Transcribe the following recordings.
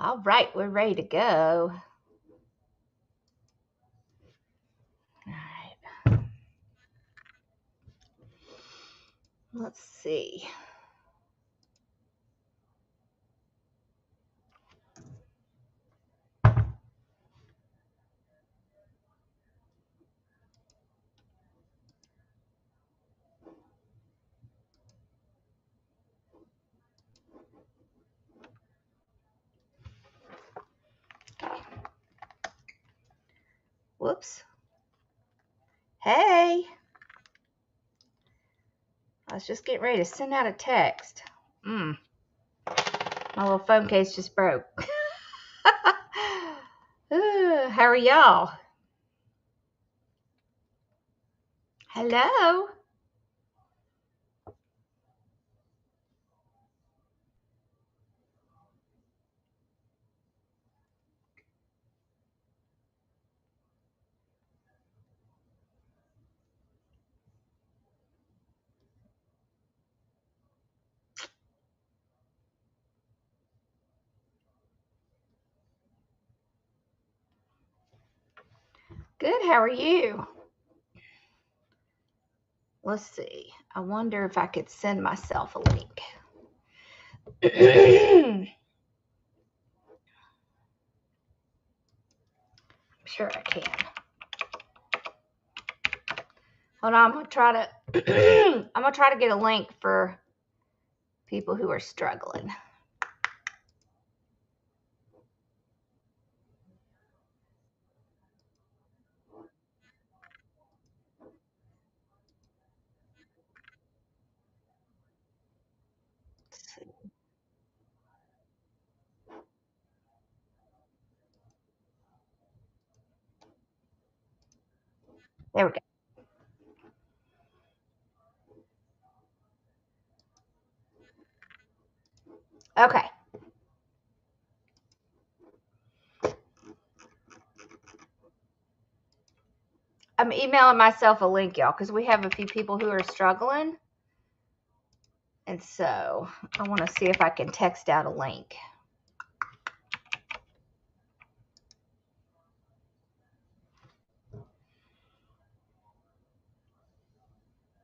All right, we're ready to go. All right. Let's see. Whoops. Hey. I was just getting ready to send out a text. My little phone case just broke. How are y'all? Hello. Good. How are you? Let's see. I wonder if I could send myself a link. I'm sure I can. Hold on, I'm gonna try to I'm gonna try to get a link for people who are struggling. There we go. Okay. I'm emailing myself a link, y'all, because we have a few people who are struggling. And so I want to see if I can text out a link.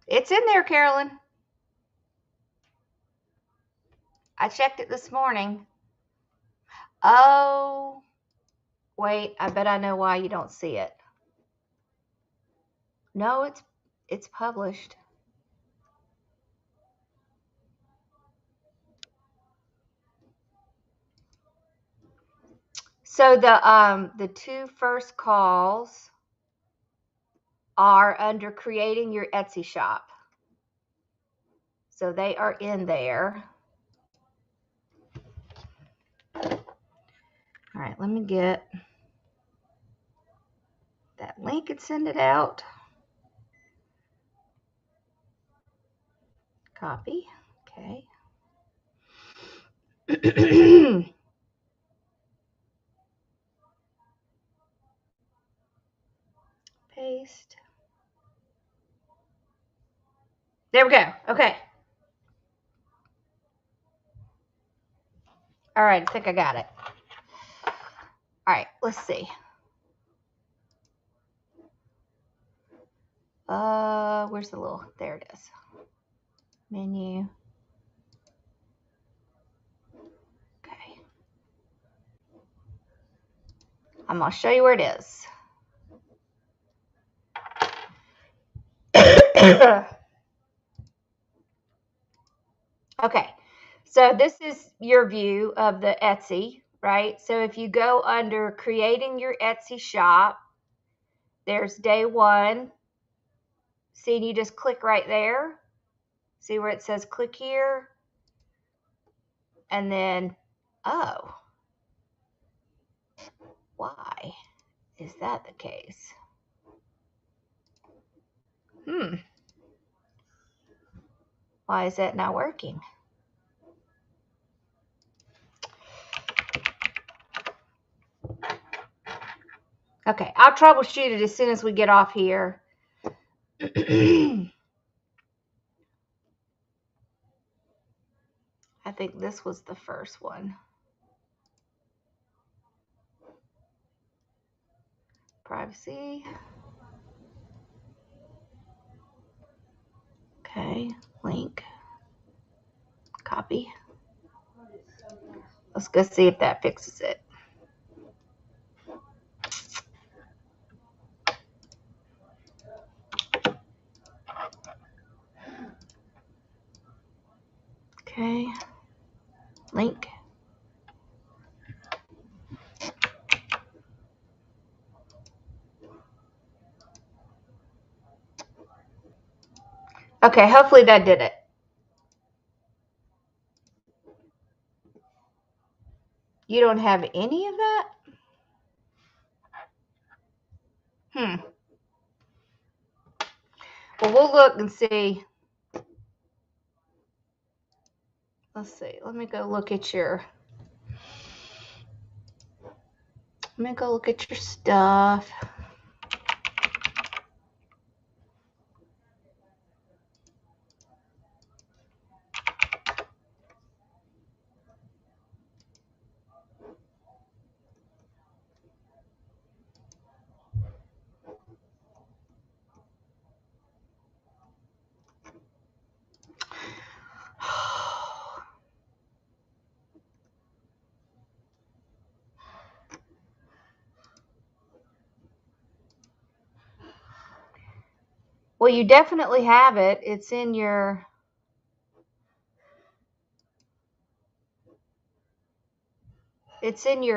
It's in there, Carolyn. I checked it this morning. Oh, wait, I bet I know why you don't see it. No, it's published. So the two first calls are under creating your Etsy shop. So they are in there. All right, let me get that link and send it out. Copy. Okay. Paste. There we go. Okay. All right, I think I got it. All right, let's see. Where's the little, there it is. Menu. Okay. I'm gonna show you where it is. Okay, so this is your view of the Etsy, right? So if you go under creating your Etsy shop, there's day one. See, you just click right there. See where it says click here? And then, oh, why is that the case? Why is that not working? Okay, I'll troubleshoot it as soon as we get off here. I think this was the first one. Privacy. Okay, link. Copy. Let's go see if that fixes it. Okay, link. Okay, hopefully that did it. You don't have any of that? Well, we'll look and see. Let's see. Let me go look at your stuff. Well, you definitely have it. It's in your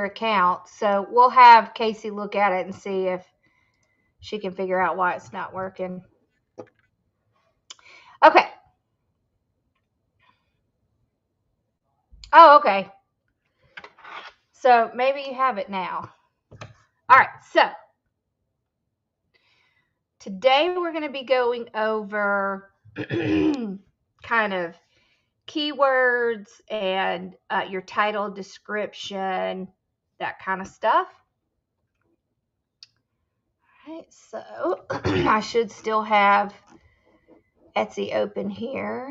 account. So we'll have Casey look at it and see if she can figure out why it's not working. Okay. Oh, okay. So maybe you have it now. All right. So today we're going to be going over kind of keywords and your title, description, that kind of stuff. All right, so I should still have Etsy open here.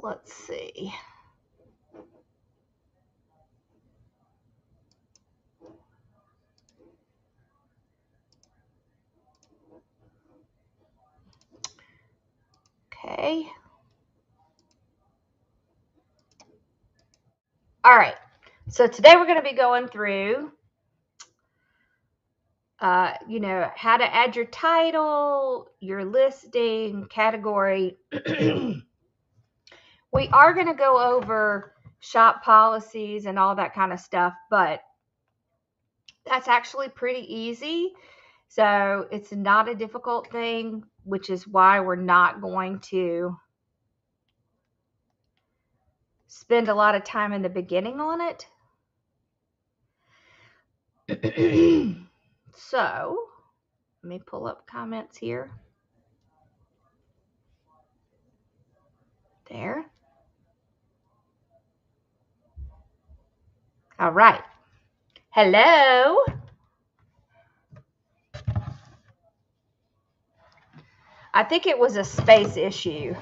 Let's see. Okay. All right. So today we're going to be going through, how to add your title, your listing, category. We are going to go over shop policies and all that kind of stuff, but that's actually pretty easy. So it's not a difficult thing, which is why we're not going to spend a lot of time in the beginning on it. So let me pull up comments here. There. All right. Hello. I think it was a space issue.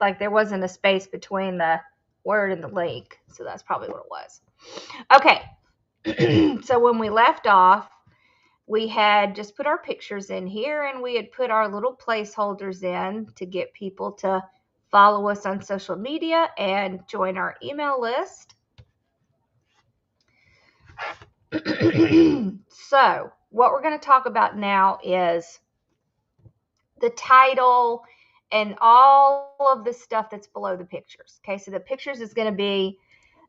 Like there wasn't a space between the word and the link. So that's probably what it was. Okay. So when we left off, we had just put our pictures in here and we had put our little placeholders in to get people to follow us on social media and join our email list. So what we're going to talk about now is the title and all of the stuff that's below the pictures. Okay, so the pictures is going to be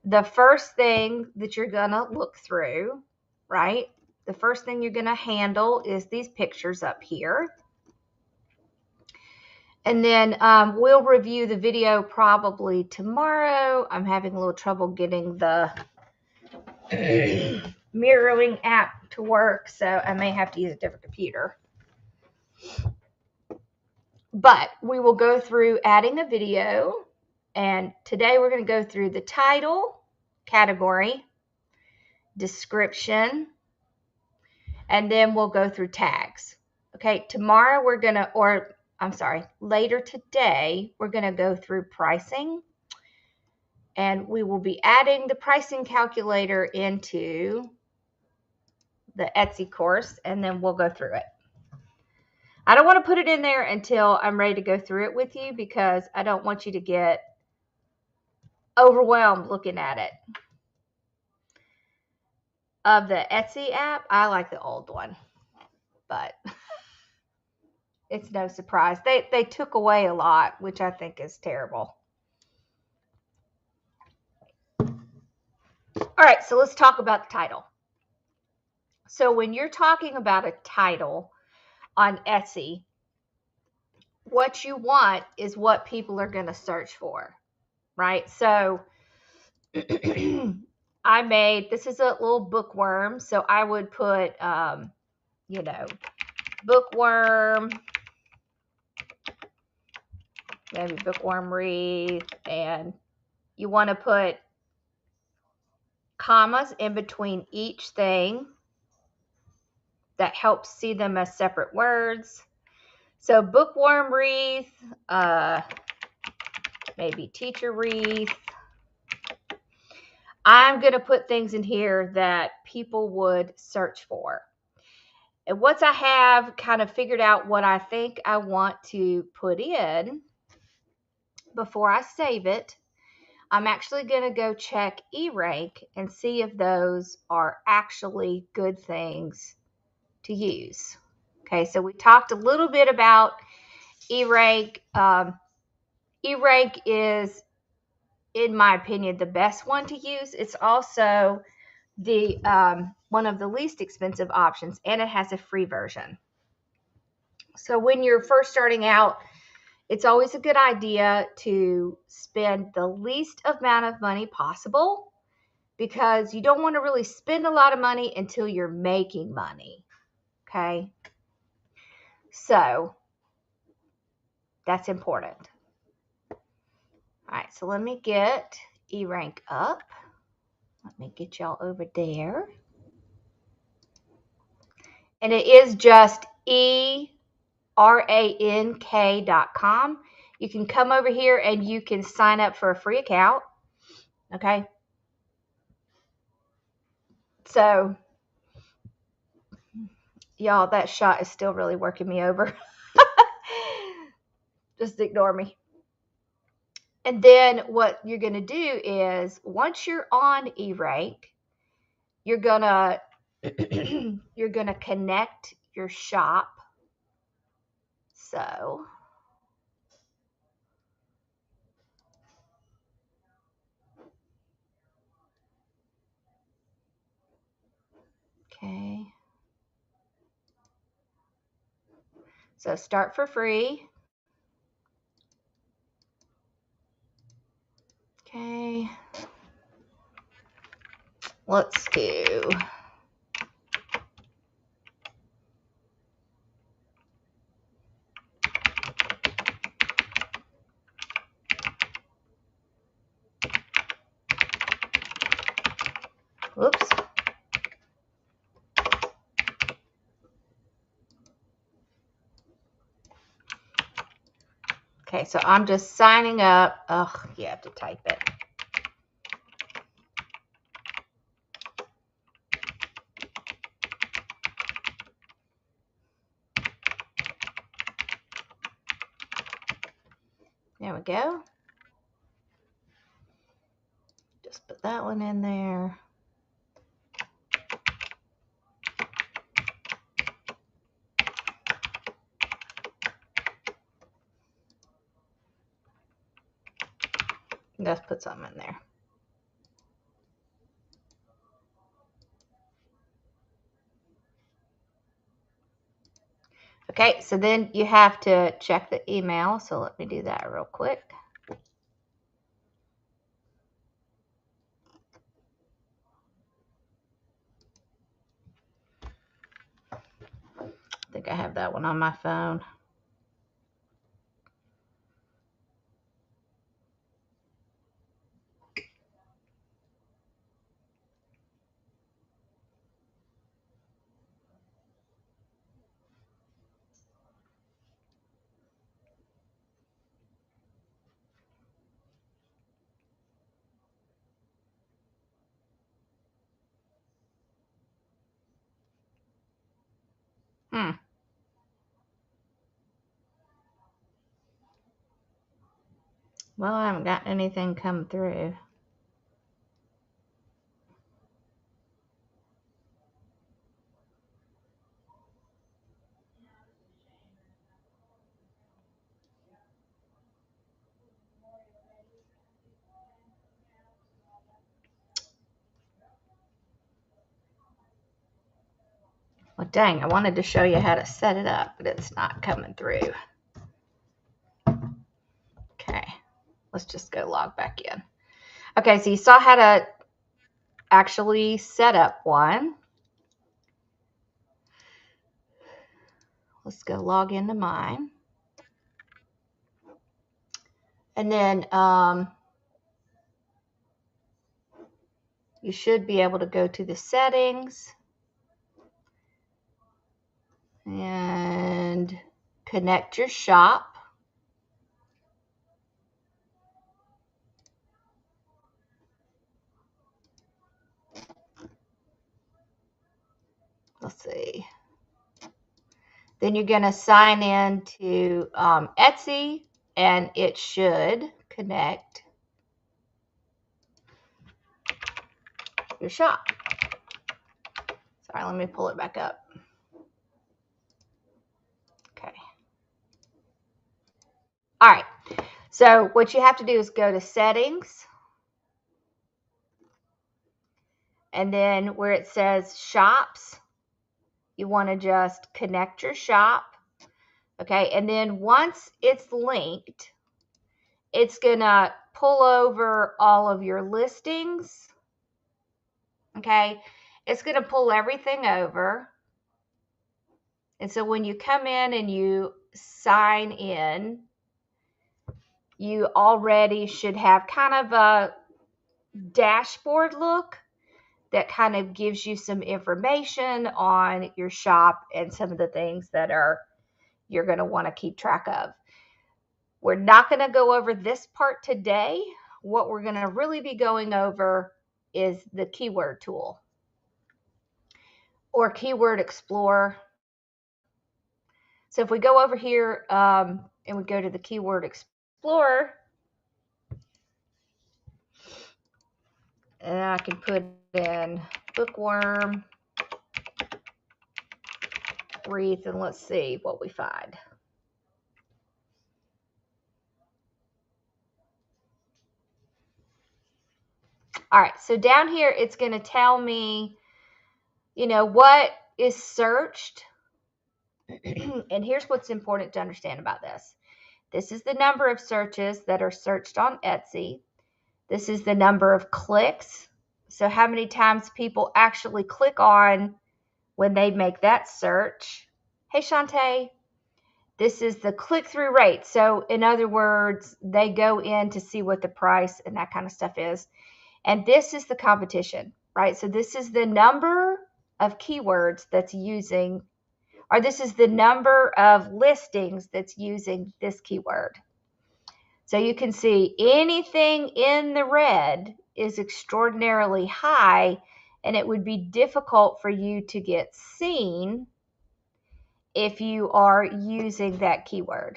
the first thing that you're going to look through, right? The first thing you're going to handle is these pictures up here. And then we'll review the video probably tomorrow. I'm having a little trouble getting the mirroring app to work, so I may have to use a different computer. But we will go through adding a video, and today we're going to go through the title, category, description, and then we'll go through tags. Okay, tomorrow we're going to, later today, we're going to go through pricing And we will be adding the pricing calculator into the Etsy course, and then we'll go through it. I don't want to put it in there until I'm ready to go through it with you because I don't want you to get overwhelmed looking at it. Of the Etsy app, I like the old one, but it's no surprise. They took away a lot, which I think is terrible. All right, so let's talk about the title. So when you're talking about a title on Etsy, what you want is what people are going to search for, right? So I made, this is a little bookworm, so I would put, you know, bookworm, maybe bookworm wreath, and you want to put commas in between each thing that helps see them as separate words. So bookworm wreath, maybe teacher wreath. I'm going to put things in here that people would search for. And once I have kind of figured out what I think I want to put in, before I save it, I'm actually going to go check eRank and see if those are actually good things to use. Okay, so we talked a little bit about eRank. eRank is, in my opinion, the best one to use. It's also the one of the least expensive options, and it has a free version. So when you're first starting out, it's always a good idea to spend the least amount of money possible because you don't want to really spend a lot of money until you're making money. Okay. So that's important. All right. So let me get eRank up. Let me get y'all over there. And it is just erank.com. You can come over here and you can sign up for a free account. Okay. So, y'all, that shot is still really working me over. Just ignore me. And then what you're going to do is once you're on eRank, you're going to you're going to connect your shop. So, okay. So start for free. Okay. Let's do whoops. Okay, so I'm just signing up. Oh, you have to type it. There we go. Just put that one in there. Just put something in there. Okay, so then you have to check the email. So let me do that real quick. I think I have that one on my phone. Well, I haven't gotten anything come through. Well, dang, I wanted to show you how to set it up, but it's not coming through. Okay, let's just go log back in. Okay, so you saw how to actually set up one. Let's go log into mine. And then you should be able to go to the settings and connect your shop. Let's see. Then you're going to sign in to Etsy, and it should connect your shop. Sorry, let me pull it back up. Okay. All right. So what you have to do is go to settings, and then where it says shops, you want to just connect your shop. Okay. And then once it's linked, it's going to pull over all of your listings. Okay. It's going to pull everything over. And so when you come in and you sign in, you already should have kind of a dashboard look that kind of gives you some information on your shop and some of the things that you're going to want to keep track of. We're not going to go over this part today. What we're going to really be going over is the keyword tool or keyword explorer. So if we go over here and we go to the keyword explorer, and I can put in bookworm, wreath, and let's see what we find. All right, so down here, it's going to tell me, what is searched. And here's what's important to understand about this. This is the number of searches that are searched on Etsy. This is the number of clicks. So how many times people actually click on when they make that search. Hey, Shantae. This is the click-through rate. So in other words, they go in to see what the price and that kind of stuff is. And this is the competition, right? So this is the number of keywords that's using, or this is the number of listings that's using this keyword. So you can see anything in the red is extraordinarily high, and it would be difficult for you to get seen if you are using that keyword.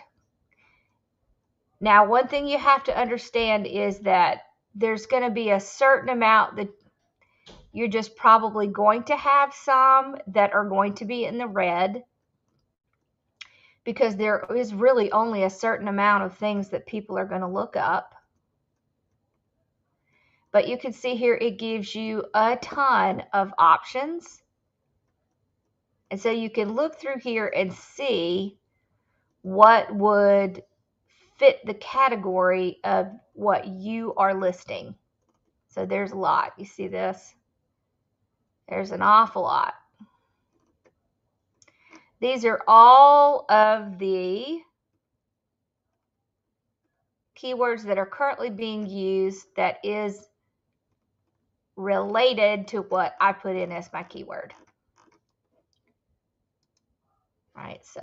Now, one thing you have to understand is that there's going to be a certain amount that you're just probably going to have some that are going to be in the red because there is really only a certain amount of things that people are going to look up. But you can see here it gives you a ton of options. And so you can look through here and see what would fit the category of what you are listing. So there's a lot. You see this? There's an awful lot. These are all of the keywords that are currently being used that is related to what I put in as my keyword. All right, so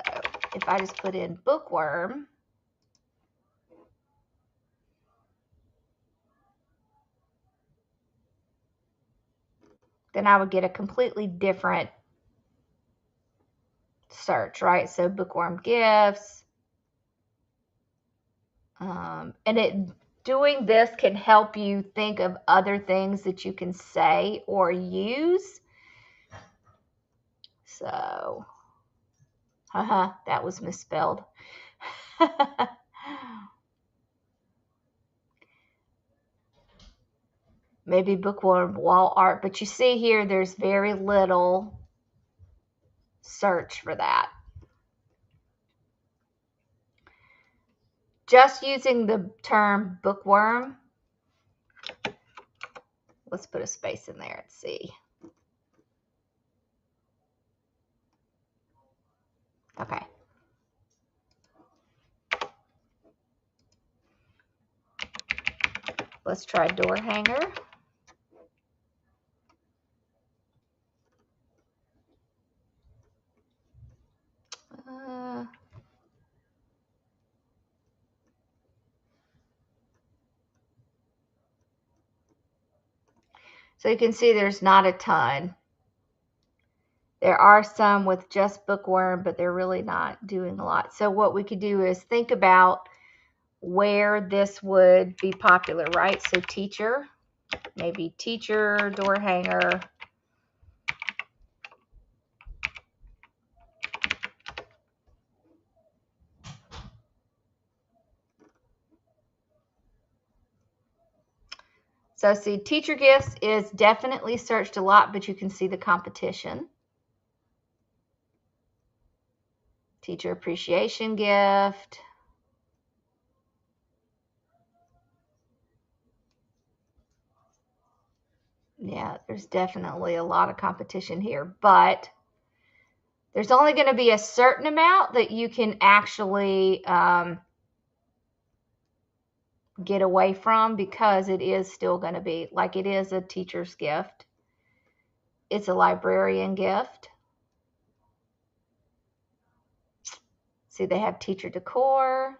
if I just put in bookworm, then I would get a completely different search, right? So bookworm gifts. And doing this can help you think of other things that you can say or use. So, that was misspelled. Maybe bookworm wall art, but you see here there's very little search for that. Just using the term bookworm, let's put a space in there and see. Okay. Let's try door hanger. So you can see there's not a ton. There are some with just bookworm, but they're really not doing a lot. So what we could do is think about where this would be popular, right? So teacher, maybe teacher, door hanger. So see, teacher gifts is definitely searched a lot, but you can see the competition. Teacher appreciation gift. Yeah, there's definitely a lot of competition here, but there's only going to be a certain amount that you can actually get away from, because it is still going to be like, it is a teacher's gift. It's a librarian gift. See, they have teacher decor.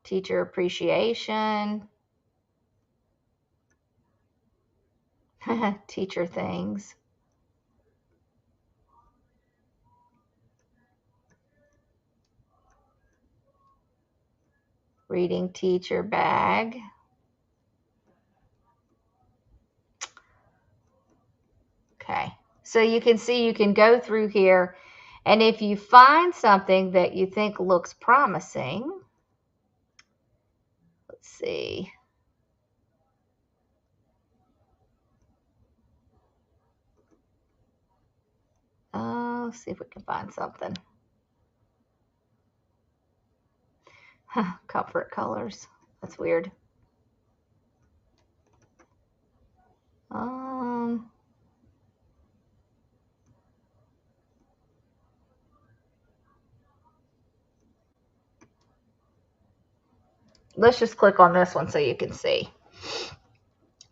Teacher appreciation. Teacher things. Reading teacher bag. Okay, so you can see, you can go through here, and if you find something that you think looks promising, let's see. Let's see if we can find something. Comfort colors. That's weird. Let's just click on this one so you can see.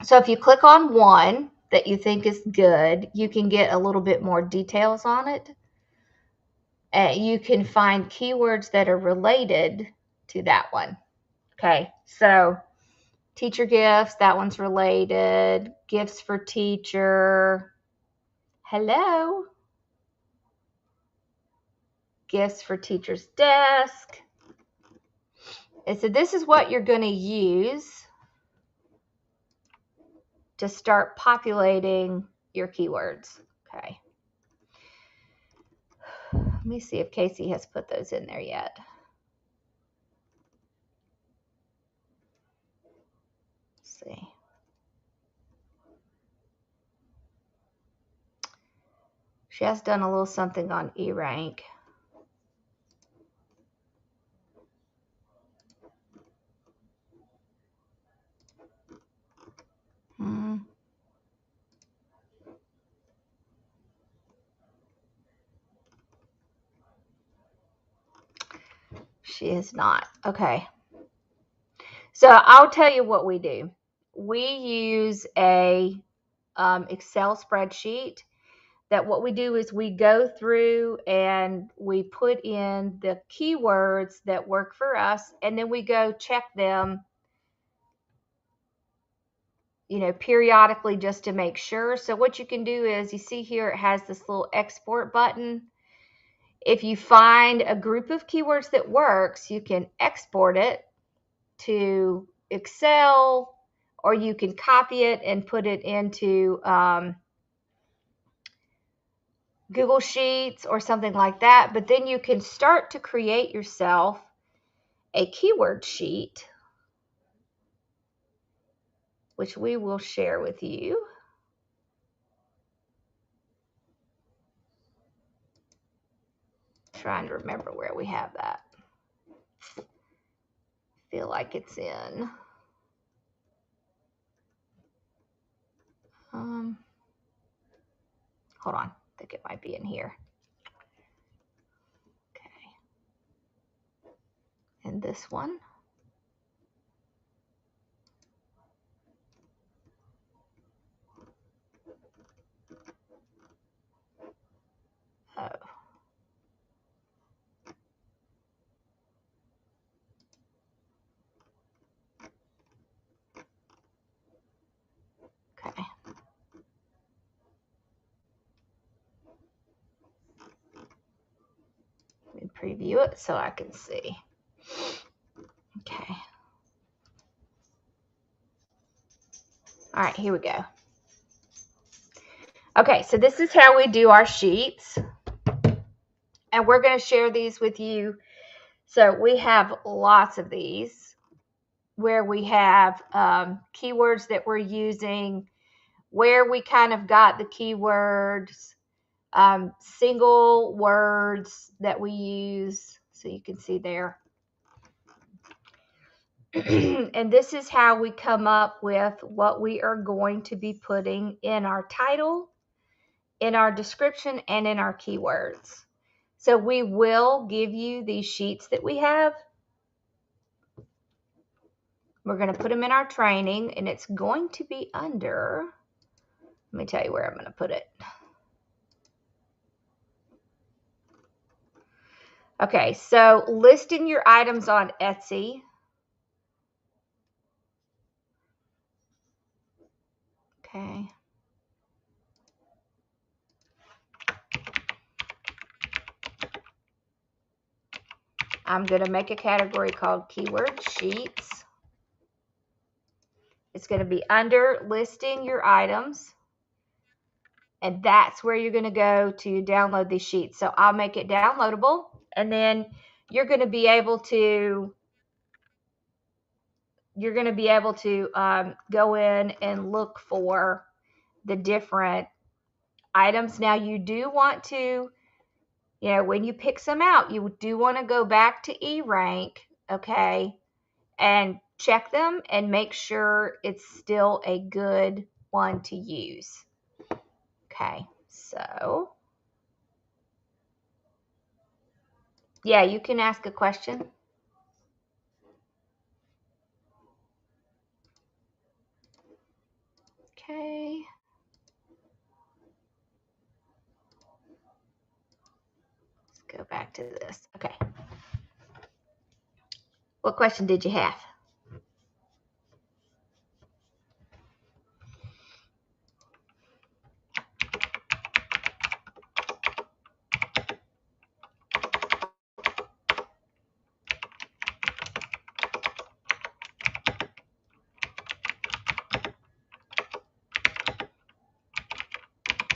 So if you click on one that you think is good, you can get a little bit more details on it. You can find keywords that are related to that one. Okay, so teacher gifts, that one's related. Gifts for teacher. Hello. Gifts for teacher's desk. And so this is what you're going to use to start populating your keywords. Okay. Let me see if Casey has put those in there yet. Let's see. She has done a little something on E-Rank. She is not. Okay. So I'll tell you what we do. We use a Excel spreadsheet that what we do is we go through and we put in the keywords that work for us, and then we go check them you know, periodically just to make sure. So what you can do is, you see here it has this little export button. If you find a group of keywords that works, you can export it to Excel, or you can copy it and put it into Google Sheets or something like that. But then you can start to create yourself a keyword sheet, which we will share with you. Trying to remember where we have that. Feel like it's in hold on, I think it might be in here. Okay, and this one. Oh, okay. Let me preview it so I can see. Okay. All right, here we go. Okay, so this is how we do our sheets. And we're going to share these with you. So we have lots of these where we have keywords that we're using, where we kind of got the keywords, single words that we use. So you can see there. And this is how we come up with what we are going to be putting in our title, in our description, and in our keywords. So we will give you these sheets that we have. We're going to put them in our training, and it's going to be under, let me tell you where I'm going to put it. Okay, so listing your items on Etsy. Okay. I'm going to make a category called Keyword Sheets. It's going to be under listing your items. And that's where you're going to go to download these sheets. So I'll make it downloadable. And then you're going to be able to go in and look for the different items. Now you do want to, you know, when you pick some out, you do want to go back to eRank, okay, and check them and make sure it's still a good one to use. Okay, so yeah, you can ask a question. Okay. Let's go back to this. Okay. What question did you have?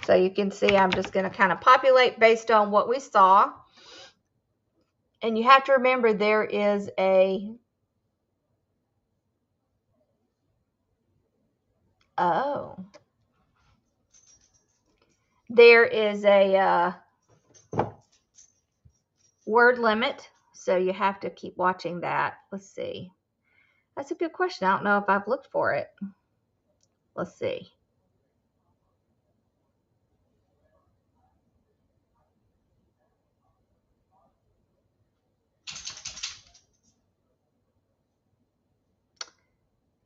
So you can see I'm just going to kind of populate based on what we saw. And you have to remember there is a, there is a word limit. So you have to keep watching that. Let's see. That's a good question. I don't know if I've looked for it. Let's see.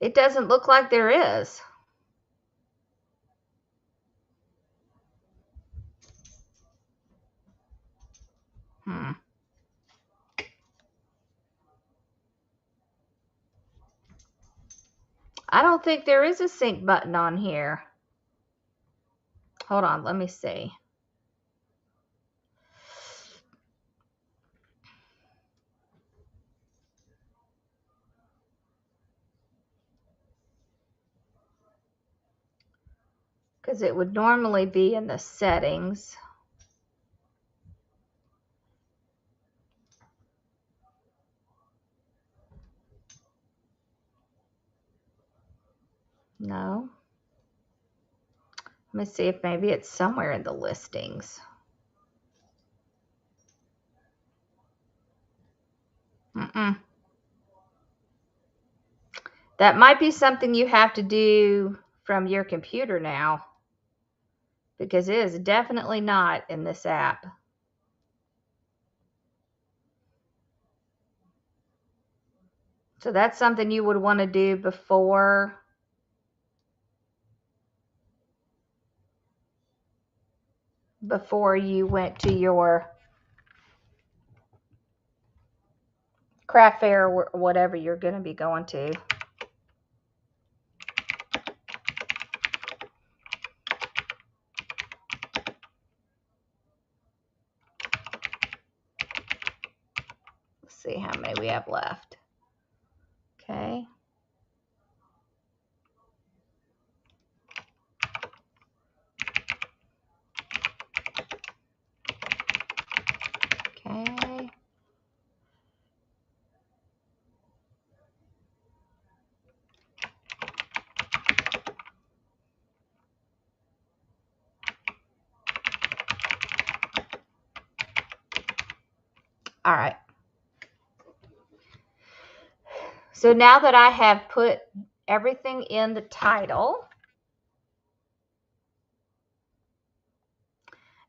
It doesn't look like there is. I don't think there is a sync button on here. Hold on, let me see. Because it would normally be in the settings. No. Let me see if maybe it's somewhere in the listings. That might be something you have to do from your computer now, because it is definitely not in this app. So that's something you would want to do before you went to your craft fair or whatever you're going to be going to. Let's see how many we have left. Okay. Okay. All right. So now that I have put everything in the title,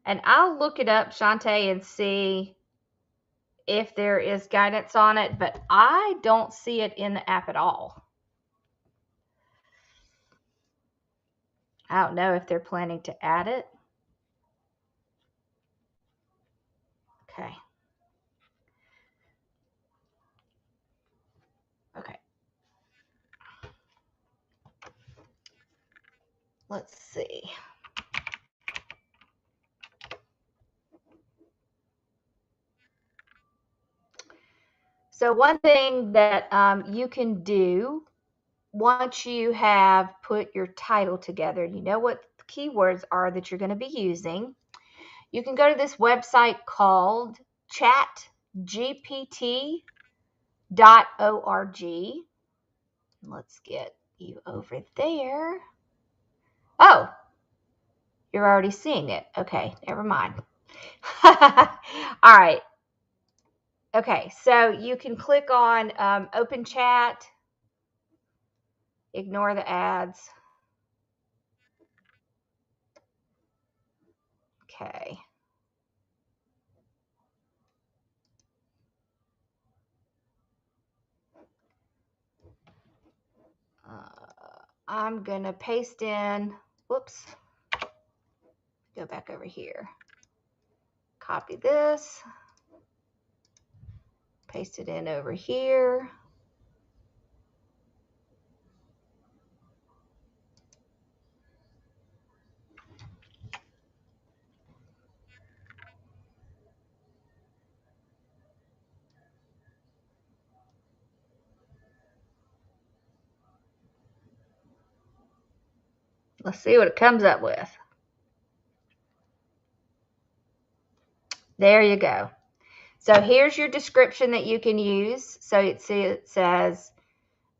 and I'll look it up, Shantae, and see if there is guidance on it, but I don't see it in the app at all. I don't know if they're planning to add it. Okay. Okay. Let's see. So one thing that you can do once you have put your title together, you know what the keywords are that you're going to be using. You can go to this website called chatgpt.org. Let's get you over there. Oh, you're already seeing it. Okay, never mind. All right. Okay, so you can click on open chat, ignore the ads. Okay. I'm going to paste in, whoops, go back over here. Copy this, paste it in over here. Let's see what it comes up with. There you go. So here's your description that you can use. So it says,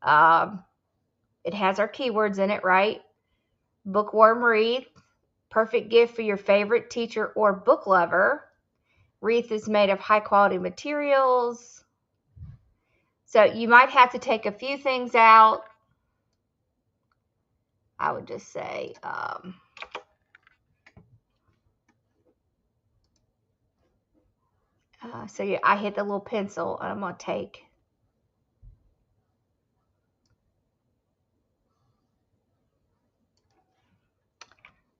it has our keywords in it, right? Bookworm wreath, perfect gift for your favorite teacher or book lover. Wreath is made of high quality materials. So you might have to take a few things out. I would just say, so yeah, I hit the little pencil and I'm going to take.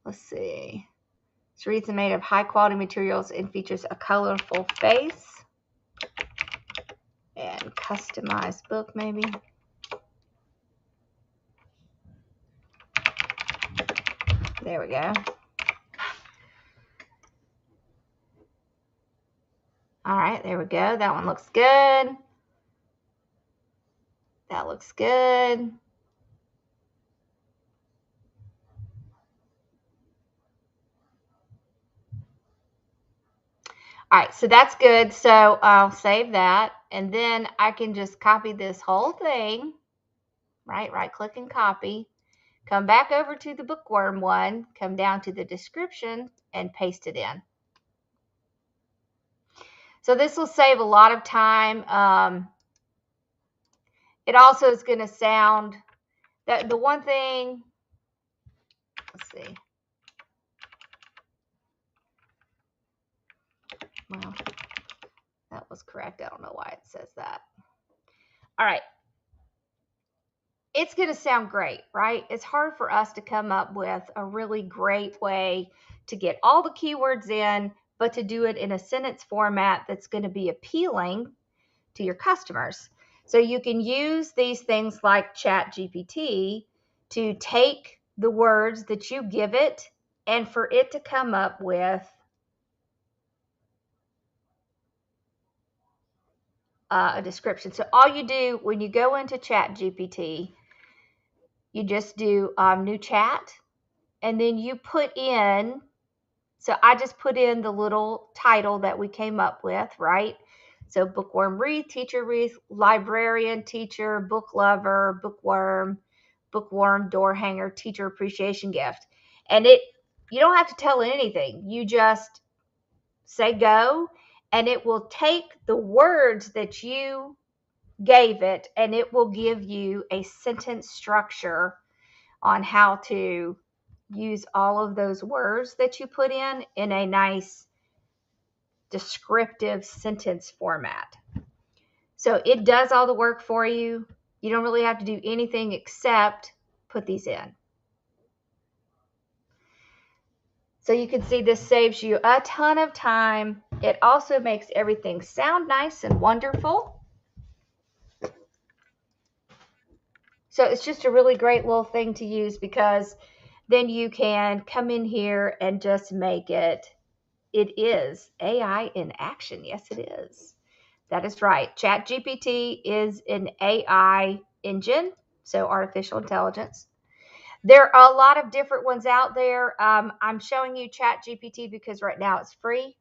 Let's see. This wreath is made of high quality materials and features a colorful face and customized book maybe. There we go. All right, there we go. That one looks good. That looks good. All right, so that's good. So I'll save that. And then I can just copy this whole thing, right? Right click and copy. Come back over to the bookworm one, come down to the description and paste it in. So this will save a lot of time. It also is going to sound, that the one thing, let's see. Well, that was correct. I don't know why it says that. All right. It's going to sound great, right? It's hard for us to come up with a really great way to get all the keywords in, but to do it in a sentence format that's going to be appealing to your customers. So you can use these things like ChatGPT to take the words that you give it and for it to come up with a description. So all you do when you go into ChatGPT, you just do new chat, and then you put in, so I just put in the little title that we came up with, right? So bookworm wreath, teacher wreath, librarian, teacher, book lover, bookworm, door hanger, teacher appreciation gift. And you don't have to tell it anything. You just say go, and it will take the words that you gave it, and it will give you a sentence structure on how to use all of those words that you put in a nice descriptive sentence format. So it does all the work for you. You don't really have to do anything except put these in. So you can see this saves you a ton of time. It also makes everything sound nice and wonderful. So it's just a really great little thing to use, because then you can come in here and just make it. It is AI in action. Yes, it is. That is right. ChatGPT is an AI engine, so artificial intelligence. There are a lot of different ones out there. I'm showing you ChatGPT because right now it's free.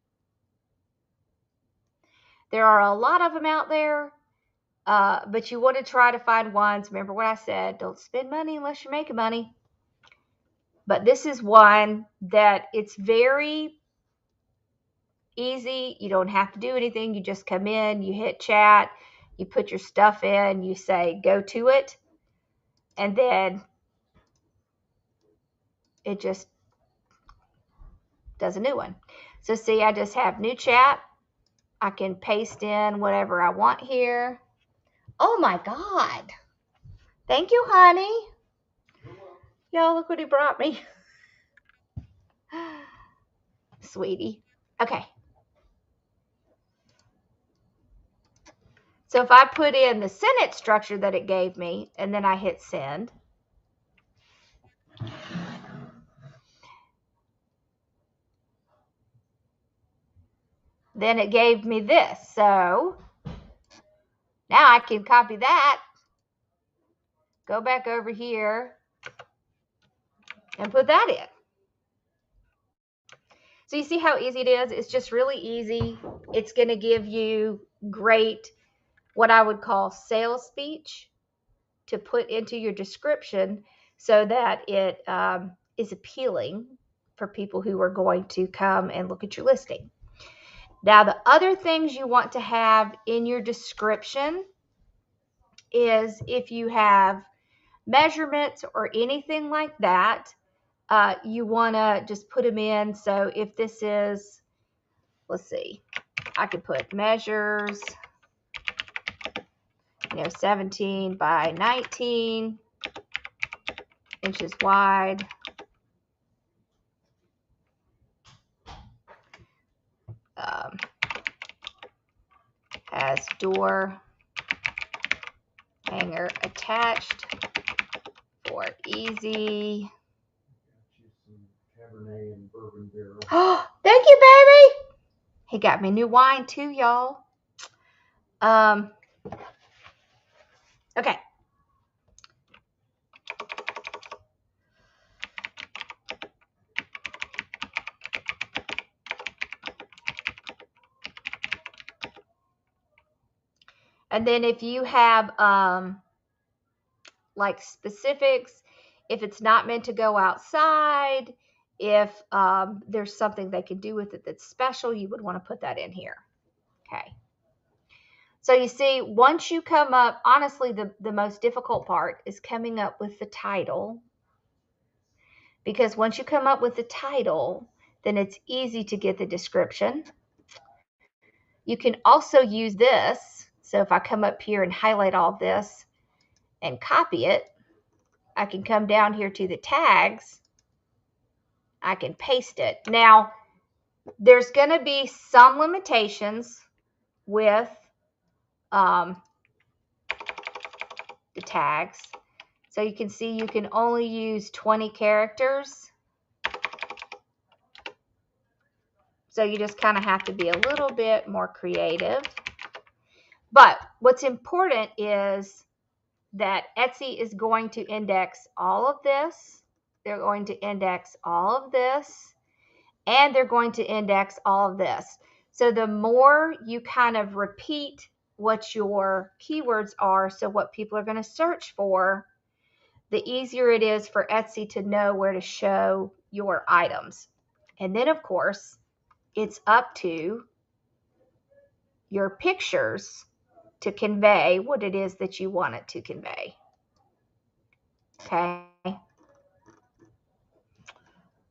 There are a lot of them out there, but you want to try to find ones. Remember what I said, don't spend money unless you're making money. But this is one that it's very easy. You don't have to do anything. You just come in, you hit chat, you put your stuff in, you say go to it, and then it just does a new one. So see, I just have new chat. I can paste in whatever I want here. Oh my God. Thank you, honey. Y'all, look what he brought me. Sweetie. Okay. So if I put in the sentence structure that it gave me, and then I hit send, then it gave me this. So now I can copy that, go back over here, and put that in. So you see how easy it is? It's just really easy. It's going to give you great, what I would call sales speech to put into your description so that it is appealing for people who are going to come and look at your listing. Now, the other things you want to have in your description is if you have measurements or anything like that, you want to just put them in. So if this is, let's see, I could put measures, 17 by 19 inches wide. Has door hanger attached for easy Oh, thank you, baby. He got me new wine too, y'all. Okay. And then if you have like specifics, if it's not meant to go outside, if there's something they can do with it that's special, you would want to put that in here. Okay. So you see, once you come up, honestly, the most difficult part is coming up with the title. Because once you come up with the title, then it's easy to get the description. You can also use this. So if I come up here and highlight all this and copy it, I can come down here to the tags. I can paste it. Now, there's going to be some limitations with the tags. So you can see you can only use 20 characters. So you just kind of have to be a little bit more creative. But what's important is that Etsy is going to index all of this. They're going to index all of this. And they're going to index all of this. So the more you kind of repeat what your keywords are, so what people are going to search for, the easier it is for Etsy to know where to show your items. And then, of course, it's up to your pictures to convey what it is that you want it to convey. Okay.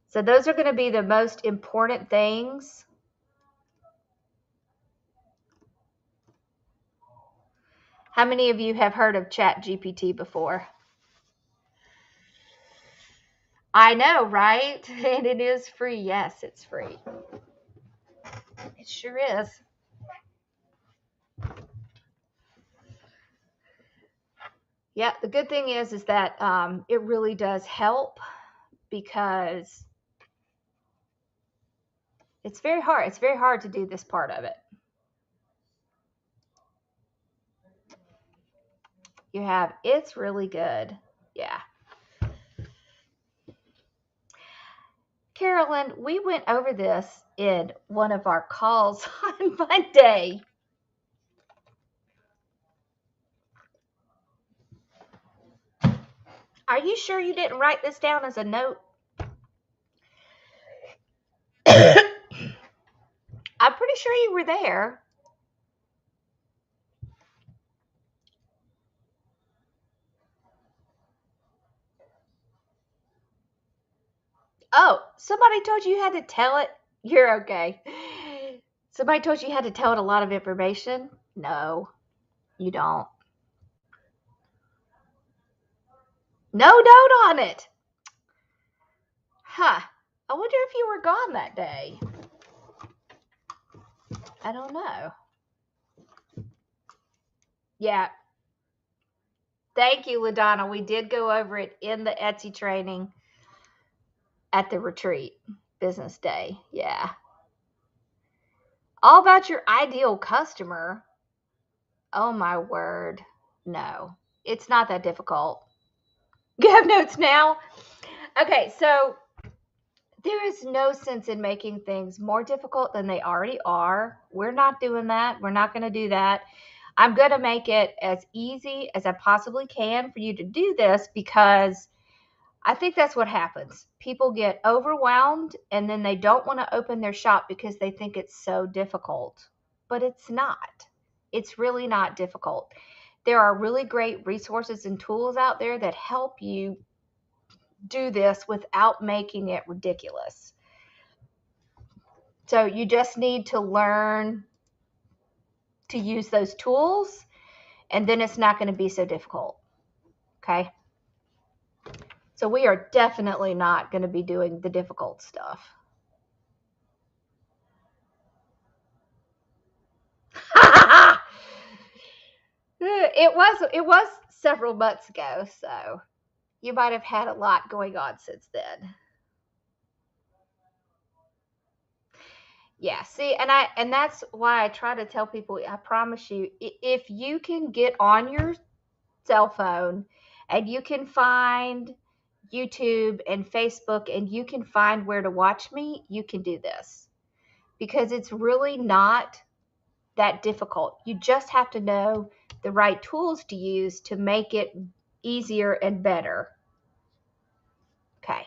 So those are going to be the most important things. How many of you have heard of ChatGPT before? I know, right? And it is free. Yes, it's free. It sure is. Yeah, the good thing is that it really does help because it's very hard. It's very hard to do this part of it. You have, it's really good. Yeah. Carolyn, we went over this in one of our calls on Monday. Are you sure you didn't write this down as a note? I'm pretty sure you were there. Oh, somebody told you had to tell it? You're okay. Somebody told you had to tell it a lot of information? No, you don't. No note on it. Huh. I wonder if you were gone that day. I don't know. Yeah. Thank you, LaDonna. We did go over it in the Etsy training at the retreat, business day. Yeah. All about your ideal customer. Oh, my word. No, it's not that difficult. You have notes now? Okay, so there is no sense in making things more difficult than they already are. We're not doing that. We're not going to do that. I'm going to make it as easy as I possibly can for you to do this because I think that's what happens. People get overwhelmed and then they don't want to open their shop because they think it's so difficult. But it's not. It's really not difficult. There are really great resources and tools out there that help you do this without making it ridiculous. So you just need to learn to use those tools, and then it's not going to be so difficult. Okay? So we are definitely not going to be doing the difficult stuff. It was several months ago, so you might have had a lot going on since then. Yeah, see, and that's why I try to tell people, I promise you, if you can get on your cell phone and you can find YouTube and Facebook and you can find where to watch me, you can do this. Because it's really not that difficult. You just have to know the right tools to use to make it easier and better. Okay.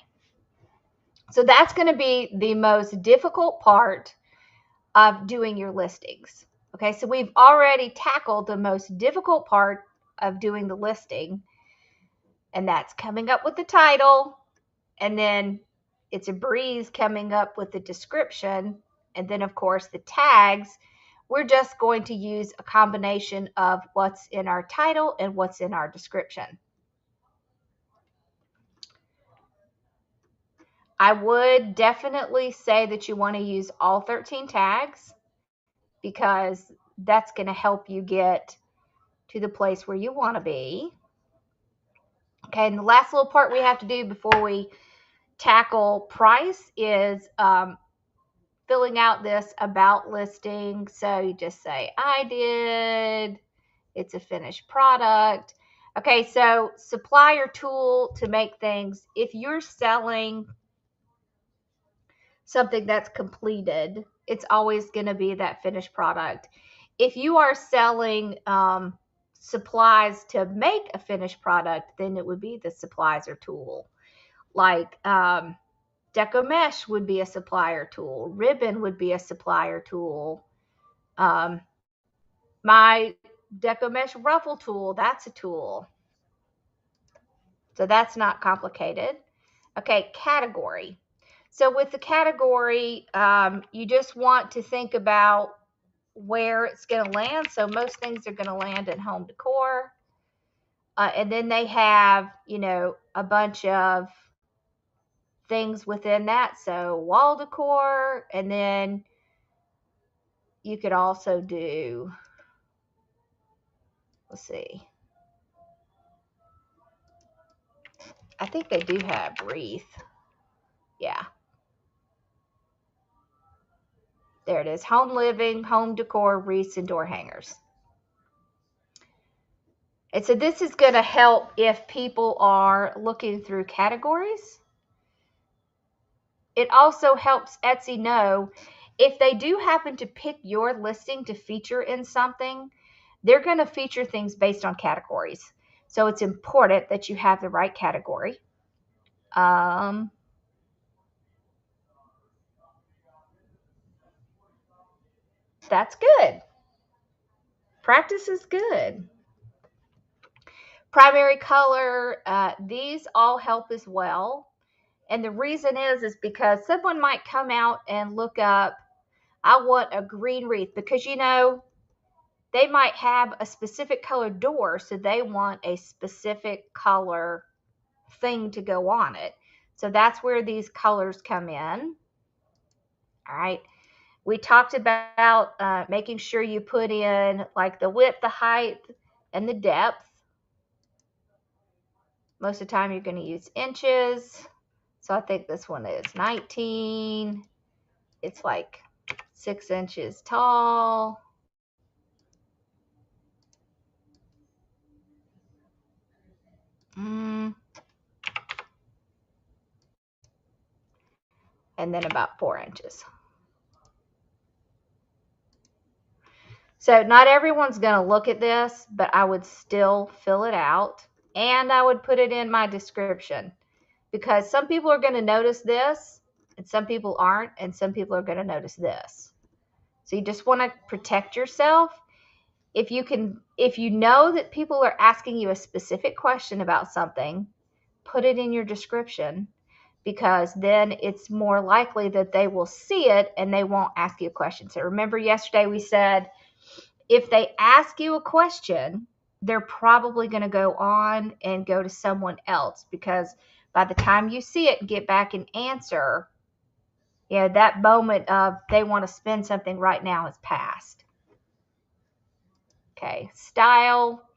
So that's going to be the most difficult part of doing your listings. Okay, so we've already tackled the most difficult part of doing the listing, and that's coming up with the title, and then it's a breeze coming up with the description, and then, of course, the tags. We're just going to use a combination of what's in our title and what's in our description. I would definitely say that you want to use all 13 tags because that's going to help you get to the place where you want to be. Okay, and the last little part we have to do before we tackle price is filling out this about listing. So you just say, I did, it's a finished product. Okay, so supplier tool to make things. If you're selling something that's completed, it's always going to be that finished product. If you are selling supplies to make a finished product, then it would be the supplies or tool. Like Deco Mesh would be a supplier tool. Ribbon would be a supplier tool. Um, my Deco Mesh ruffle tool, that's a tool. So that's not complicated. Okay, category. So with the category, you just want to think about where it's going to land. So most things are going to land in home decor. And then they have, a bunch of things within that. So wall decor, and then you could also do, let's see, I think they do have wreath. Yeah. There it is. Home living, home decor, wreaths, and door hangers. And so this is going to help if people are looking through categories. It also helps Etsy know if they do happen to pick your listing to feature in something, they're going to feature things based on categories. So it's important that you have the right category. That's good. Practice is good. Primary color, these all help as well. And the reason is because someone might come out and look up, I want a green wreath, because they might have a specific color door, so they want a specific color thing to go on it. So that's where these colors come in. All right. We talked about making sure you put in like the width, the height, and the depth. Most of the time you're going to use inches. So I think this one is 19. It's like 6 inches tall. And then about 4 inches. So not everyone's going to look at this, but I would still fill it out. And I would put it in my description, because some people are going to notice this and some people aren't, and some people are going to notice this. So you just want to protect yourself. If you know that people are asking you a specific question about something, put it in your description, because then it's more likely that they will see it and they won't ask you a question. So remember yesterday we said, if they ask you a question, they're probably going to go on and go to someone else, because by the time you see it and get back and answer, that moment of they want to spend something right now has passed. Okay, style.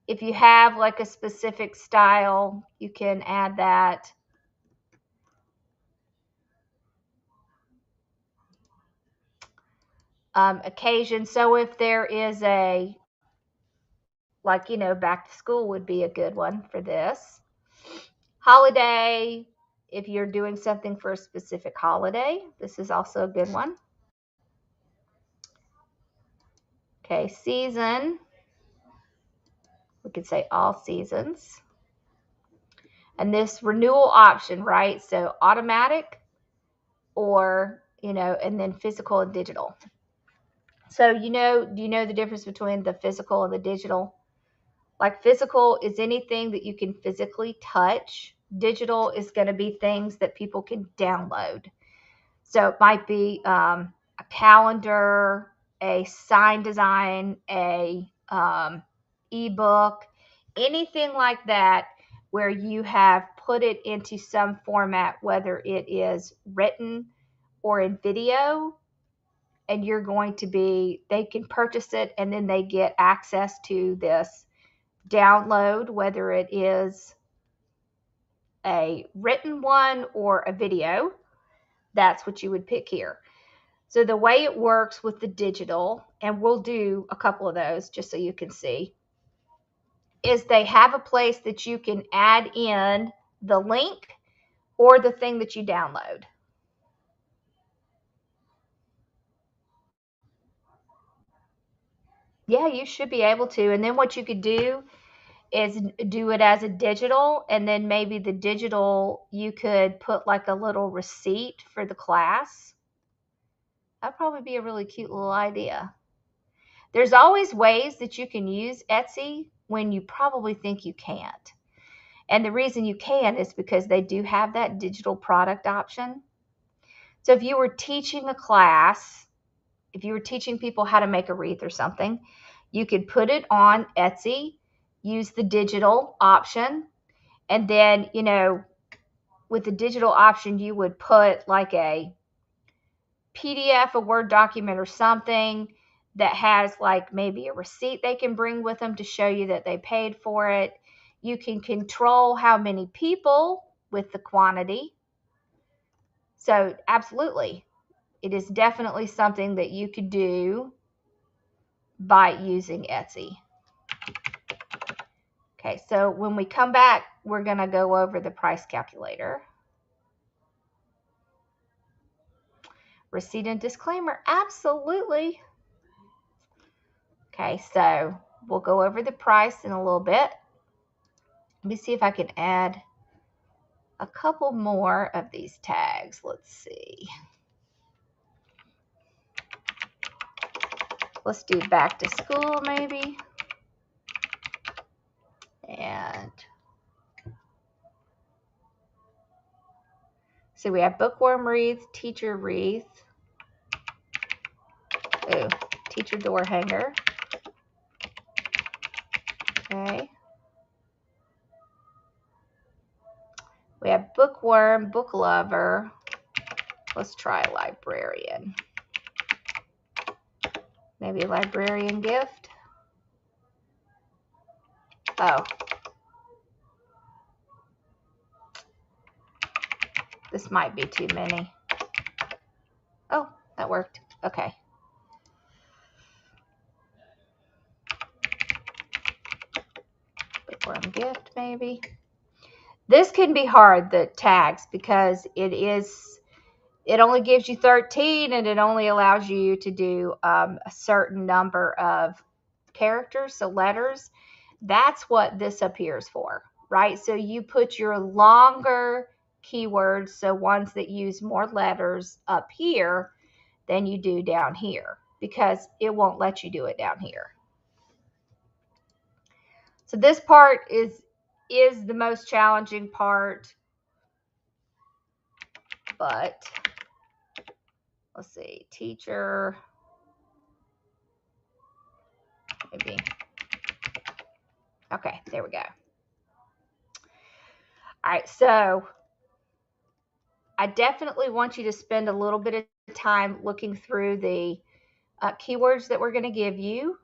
If you have like a specific style, you can add that. occasion. So if there is a, like, back to school would be a good one for this. Holiday, if you're doing something for a specific holiday, this is also a good one. Okay, season, we could say all seasons. And this renewal option, right? So automatic or, and then physical and digital. So, do you know the difference between the physical and the digital? Like physical is anything that you can physically touch. Digital is going to be things that people can download. So it might be a calendar, a sign design, a ebook, anything like that where you have put it into some format, whether it is written or in video, and you're going to be, they can purchase it and then they get access to this download, whether it is a written one or a video. That's what you would pick here. So the way it works with the digital, and we'll do a couple of those just so you can see, is they have a place that you can add in the link or the thing that you download. Yeah, you should be able to. And then what you could do is do it as a digital, and then maybe the digital, you could put like a little receipt for the class. That'd probably be a really cute little idea. There's always ways that you can use Etsy when you probably think you can't. And the reason you can is because they do have that digital product option. So if you were teaching a class, if you were teaching people how to make a wreath or something, you could put it on Etsy, use the digital option, and then, with the digital option, you would put like a PDF, a Word document or something that has like maybe a receipt they can bring with them to show you that they paid for it. You can control how many people with the quantity. So absolutely, it is definitely something that you could do by using Etsy. Okay, so when we come back, we're going to go over the price calculator. Receipt and disclaimer, absolutely. Okay, so we'll go over the price in a little bit. Let me see if I can add a couple more of these tags. Let's see. Let's do back to school maybe. And so we have bookworm wreath, teacher wreath. Oh, teacher door hanger. Okay. We have bookworm, book lover. Let's try librarian. Maybe a librarian gift. Oh. This might be too many. Oh, that worked. Okay. Bookworm gift, maybe. This can be hard, the tags, because it only gives you 13 and it only allows you to do a certain number of characters, so letters. That's what this appears for, right? So you put your longer keywords, so ones that use more letters, up here than you do down here, because it won't let you do it down here. So this part is the most challenging part, but let's see, teacher, maybe. Okay, there we go. All right, so I definitely want you to spend a little bit of time looking through the keywords that we're going to give you.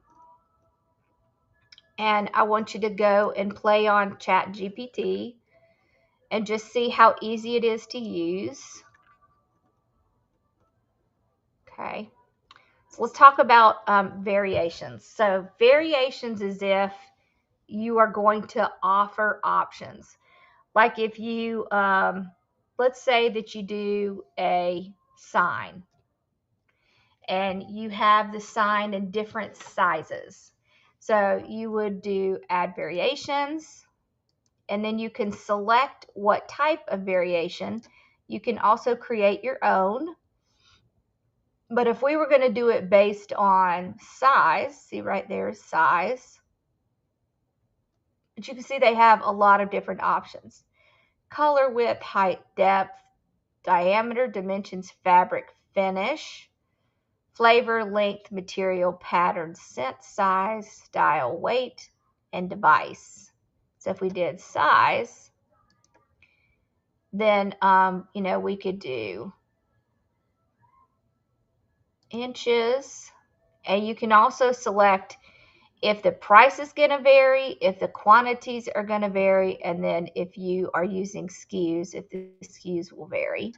And I want you to go and play on ChatGPT and just see how easy it is to use. Okay. So let's talk about variations. So variations is if you are going to offer options. Like if you, let's say that you do a sign and you have the sign in different sizes. So you would do add variations, and then you can select what type of variation. You can also create your own. But if we were going to do it based on size, see right there is size. But you can see they have a lot of different options. Color, width, height, depth, diameter, dimensions, fabric, finish, flavor, length, material, pattern, scent, size, style, weight, and device. So if we did size, then, we could do inches, and you can also select if the price is going to vary, if the quantities are going to vary, and then if you are using SKUs, if the SKUs will vary.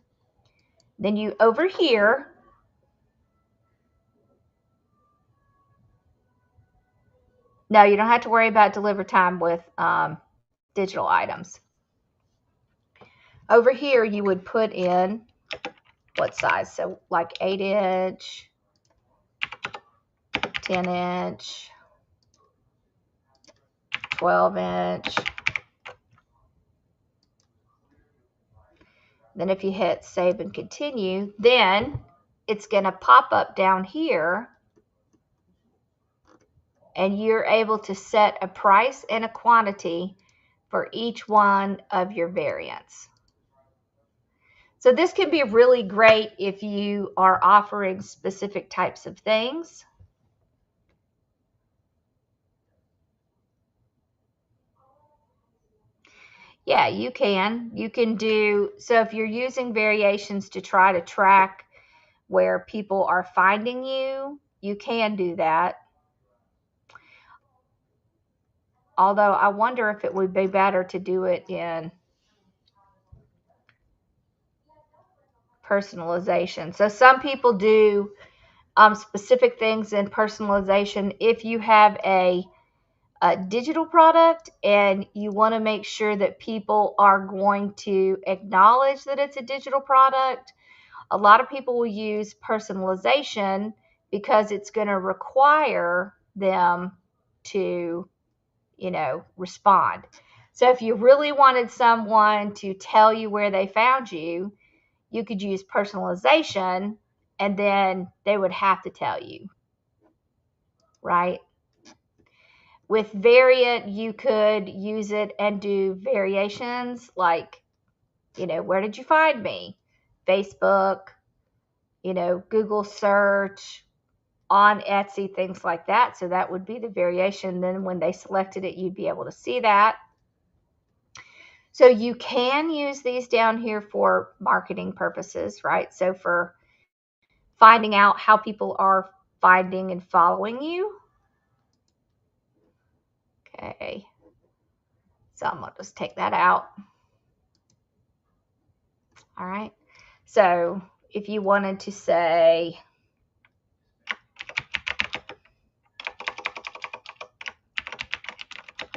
Then you over here, no, you don't have to worry about deliver time with digital items. Over here, you would put in what size, so like 8-inch, 10-inch, 12-inch. Then if you hit save and continue, then it's going to pop up down here and you're able to set a price and a quantity for each one of your variants. So this can be really great if you are offering specific types of things. Yeah, you can. You can do, so if you're using variations to try to track where people are finding you, you can do that. Although I wonder if it would be better to do it in personalization. So some people do specific things in personalization. If you have a digital product and you want to make sure that people are going to acknowledge that it's a digital product, a lot of people will use personalization because it's going to require them to, respond. So if you really wanted someone to tell you where they found you, you could use personalization and then they would have to tell you, right? With variant, you could use it and do variations like, where did you find me? Facebook, Google search, on Etsy, things like that. So that would be the variation. Then when they selected it, you'd be able to see that. So you can use these down here for marketing purposes, right? So for finding out how people are finding and following you. Okay. So I'm going to just take that out. All right. So if you wanted to say,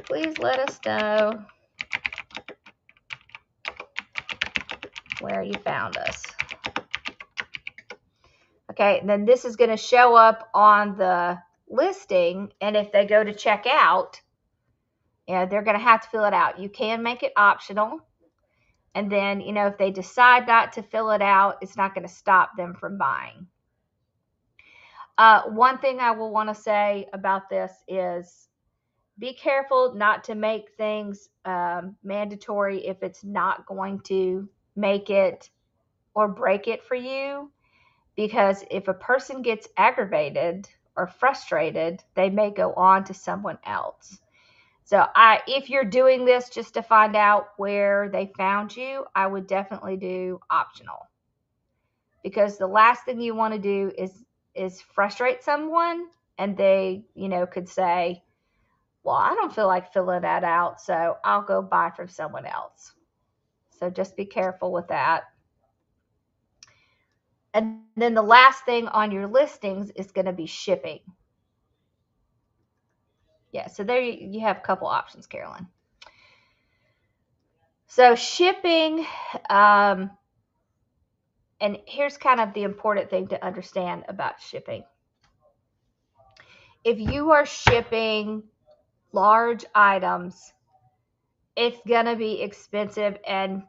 please let us know where you found us. Okay, and then this is going to show up on the listing, and if they go to check out, they're going to have to fill it out. You can make it optional, and then, if they decide not to fill it out, it's not going to stop them from buying. One thing I will want to say about this is be careful not to make things mandatory if it's not going to make it or break it for you. Because if a person gets aggravated or frustrated, they may go on to someone else. So if you're doing this just to find out where they found you, I would definitely do optional. Because the last thing you want to do is frustrate someone and they, could say, well, I don't feel like filling that out, so I'll go buy from someone else. So just be careful with that. And then the last thing on your listings is going to be shipping. Yeah, so there you have a couple options, Carolyn. So shipping, and here's kind of the important thing to understand about shipping. If you are shipping large items, it's going to be expensive, and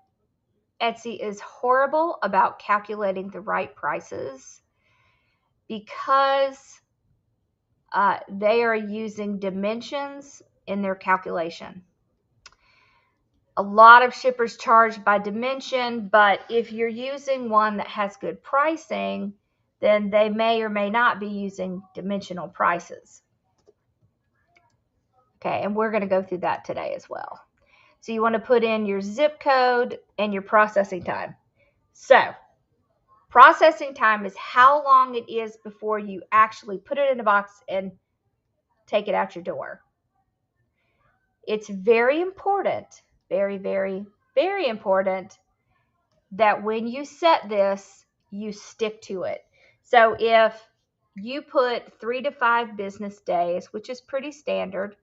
Etsy is horrible about calculating the right prices because they are using dimensions in their calculation. A lot of shippers charge by dimension, but if you're using one that has good pricing, then they may or may not be using dimensional prices. Okay, and we're going to go through that today as well. So you want to put in your zip code and your processing time. So processing time is how long it is before you actually put it in a box and take it out your door. It's very important, very, very, very important that when you set this, you stick to it. So if you put 3 to 5 business days, which is pretty standard,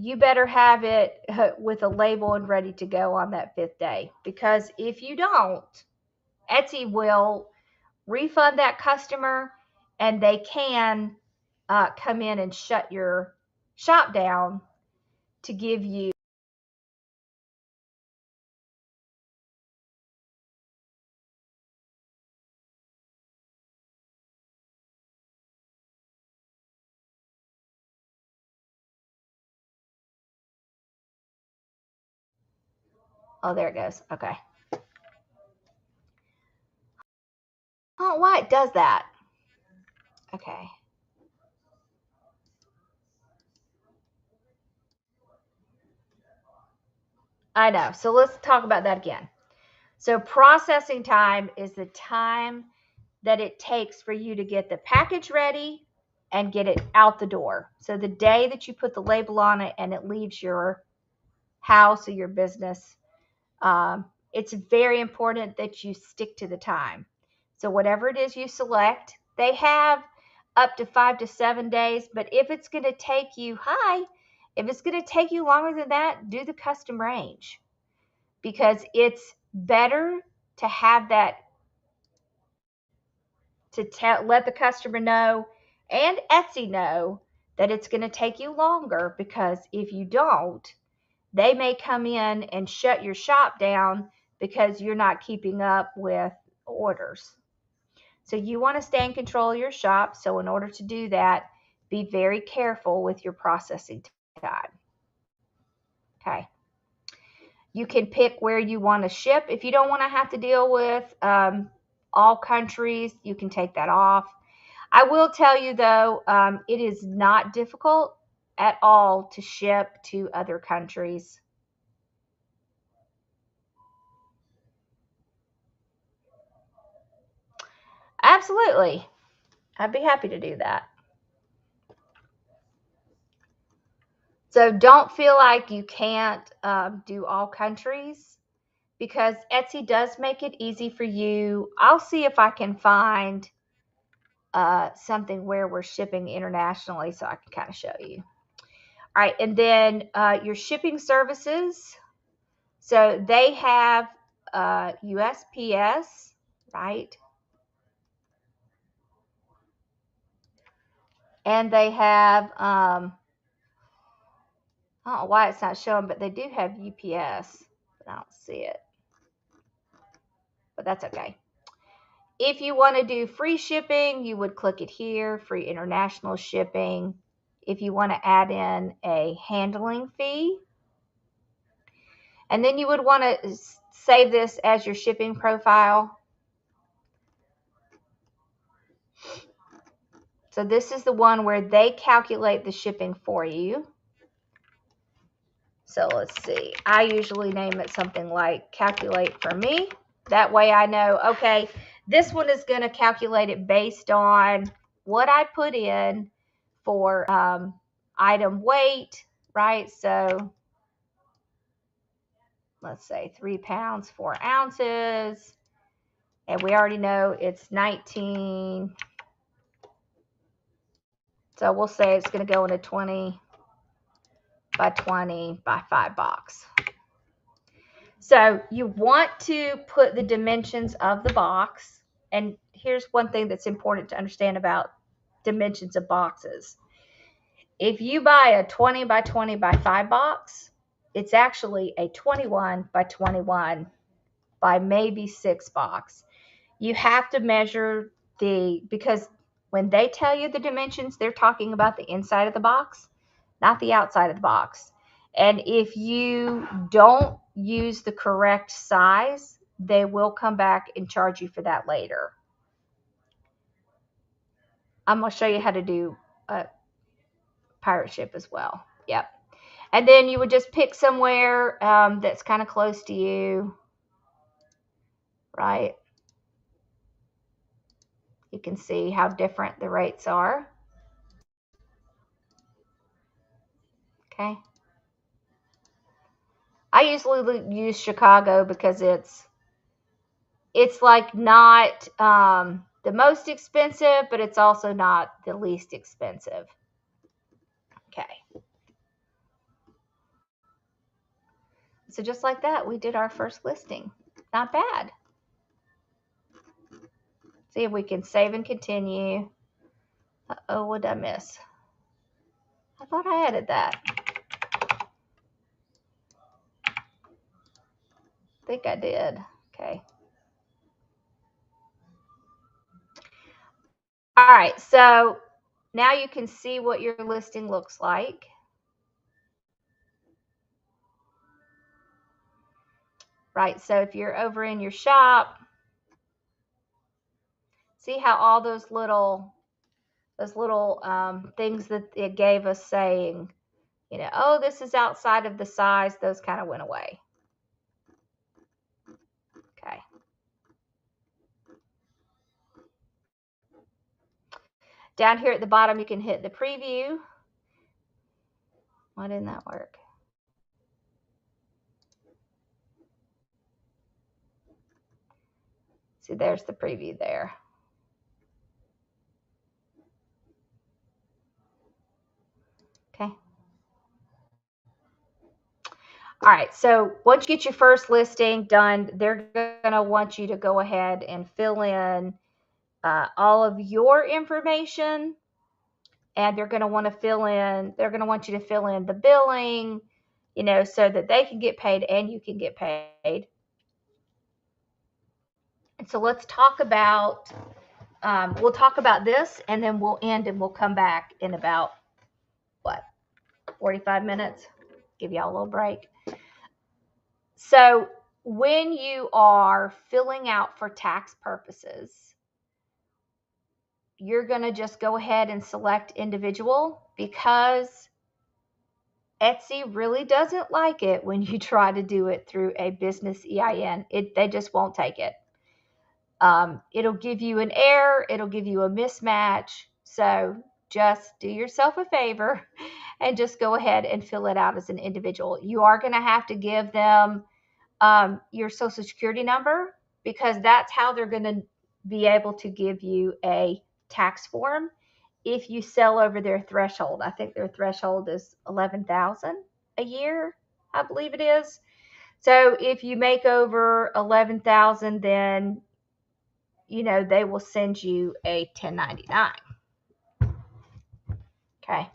you better have it with a label and ready to go on that 5th day. Because if you don't, Etsy will refund that customer, and they can come in and shut your shop down to give you. Oh, there it goes. Okay. Oh, why it does that? Okay. I know. So let's talk about that again. So processing time is the time that it takes for you to get the package ready and get it out the door. So the day that you put the label on it and it leaves your house or your business, it's very important that you stick to the time. So whatever it is you select, they have up to 5 to 7 days. But if it's going to take you, if it's going to take you longer than that, do the custom range, because it's better to have that, to let the customer know and Etsy know that it's going to take you longer, because if you don't, they may come in and shut your shop down because you're not keeping up with orders. So you want to stay in control of your shop. So in order to do that, be very careful with your processing time. Okay. You can pick where you want to ship. If you don't want to have to deal with all countries, you can take that off. I will tell you though, it is not difficult at all to ship to other countries. Absolutely. I'd be happy to do that. So don't feel like you can't do all countries, because Etsy does make it easy for you. I'll see if I can find something where we're shipping internationally so I can kind of show you. All right, and then your shipping services. So they have USPS, right? And they have, I don't know why it's not showing, but they do have UPS. But I don't see it. But that's okay. If you want to do free shipping, you would click it here, free international shipping. If you want to add in a handling fee, and then you would want to save this as your shipping profile. So this is the one where they calculate the shipping for you. So let's see. I usually name it something like calculate for me. That way I know, okay, this one is going to calculate it based on what I put in for item weight, right? So let's say 3 pounds, 4 ounces. And we already know it's 19. So we'll say it's going to go in a 20 by 20 by 5 box. So you want to put the dimensions of the box. And here's one thing that's important to understand about dimensions of boxes. If you buy a 20 by 20 by 5 box, it's actually a 21 by 21 by maybe 6 box. You have to measure because when they tell you the dimensions, they're talking about the inside of the box, not the outside of the box. And if you don't use the correct size, they will come back and charge you for that later. I'm going to show you how to do a pirate ship as well. Yep. And then you would just pick somewhere that's kind of close to you, right? You can see how different the rates are. Okay. I usually use Chicago because it's like not the most expensive, but it's also not the least expensive. Okay. So just like that, we did our first listing. Not bad. See if we can save and continue. Uh-oh, what did I miss? I thought I added that. I think I did. Okay. All right, so now you can see what your listing looks like. Right, so if you're over in your shop, see how all those little things that it gave us saying, oh, this is outside of the size, those kind of went away. Okay. Down here at the bottom, you can hit the preview. Why didn't that work? See, there's the preview there. Okay. All right, so once you get your first listing done, they're going to want you to go ahead and fill in all of your information, and they're going to want you to fill in the billing, so that they can get paid and you can get paid. And so let's talk about, we'll talk about this, and then we'll end and we'll come back in about, 45 minutes? Give y'all a little break. So when you are filling out for tax purposes, you're going to just go ahead and select individual, because Etsy really doesn't like it when you try to do it through a business EIN. They just won't take it. It'll give you an error. It'll give you a mismatch. So just do yourself a favor and just go ahead and fill it out as an individual. You are going to have to give them your social security number, because that's how they're going to be able to give you a tax form if you sell over their threshold. I think their threshold is 11,000 a year, I believe it is. So if you make over 11,000, then they will send you a 1099. Okay.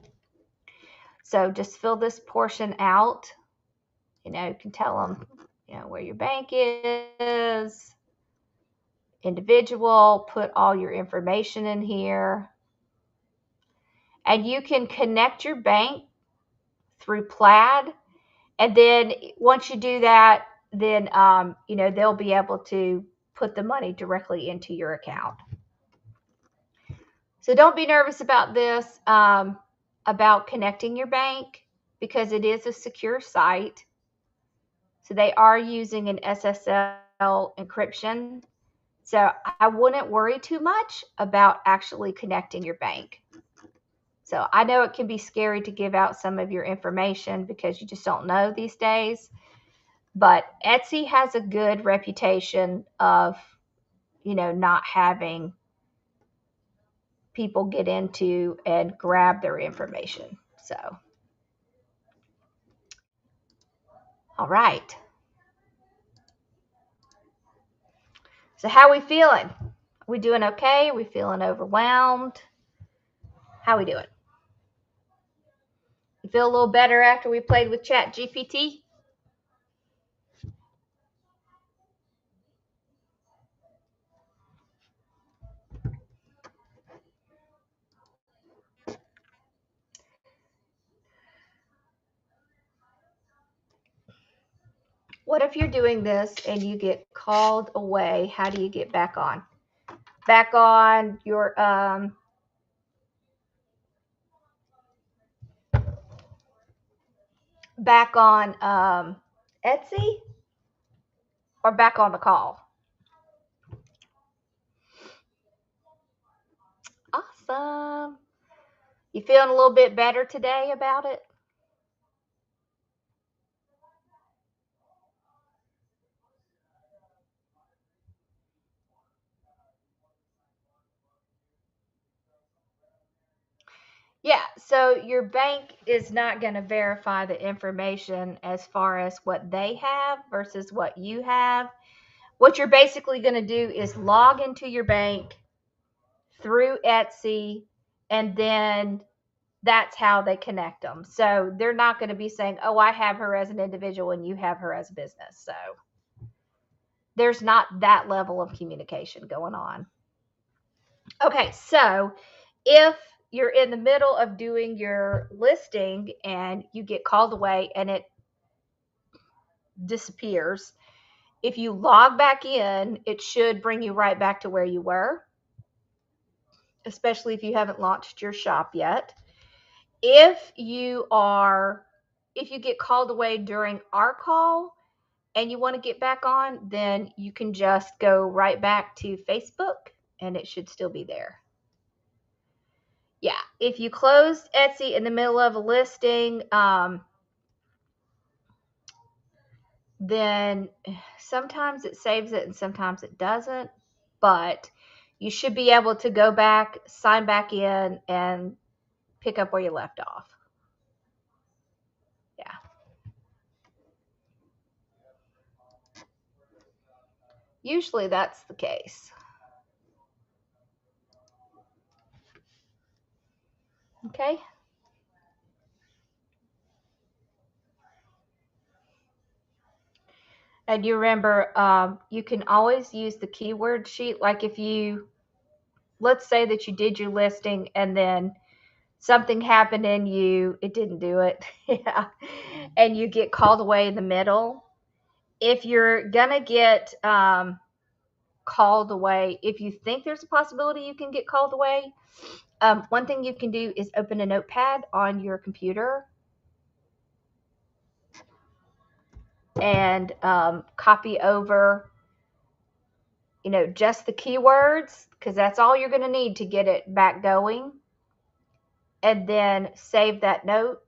So just fill this portion out. You can tell them, where your bank is, individual, put all your information in here. And you can connect your bank through Plaid. And then once you do that, then, they'll be able to put the money directly into your account. So don't be nervous about this, about connecting your bank, because it is a secure site. So they are using an SSL encryption. So I wouldn't worry too much about actually connecting your bank. So I know it can be scary to give out some of your information because you just don't know these days. But Etsy has a good reputation of, not having people get into and grab their information. So, all right. So how we feeling? Are we doing okay? Are we feeling overwhelmed? How we doing? You feel a little better after we played with Chat GPT? What if you're doing this and you get called away? How do you get back on? Back on your back on Etsy or back on the call? Awesome. You feeling a little bit better today about it? Yeah, so your bank is not going to verify the information as far as what they have versus what you have. What you're basically going to do is log into your bank through Etsy, and then that's how they connect them. So they're not going to be saying, oh, I have her as an individual and you have her as a business. So there's not that level of communication going on. Okay, so if you're in the middle of doing your listing and you get called away and it disappears, if you log back in, it should bring you right back to where you were, especially if you haven't launched your shop yet. If you get called away during our call and you want to get back on, then you can just go right back to Facebook and it should still be there. Yeah, if you closed Etsy in the middle of a listing, then sometimes it saves it and sometimes it doesn't. But you should be able to go back, sign back in, and pick up where you left off. Yeah. Usually that's the case. Okay. And you remember, you can always use the keyword sheet. Like if you, let's say that you did your listing and then something happened and it didn't do it. Yeah. And you get called away in the middle. If you're going to get called away, if you think there's a possibility you can get called away, one thing you can do is open a notepad on your computer and copy over, just the keywords, because that's all you're going to need to get it back going. And then save that note.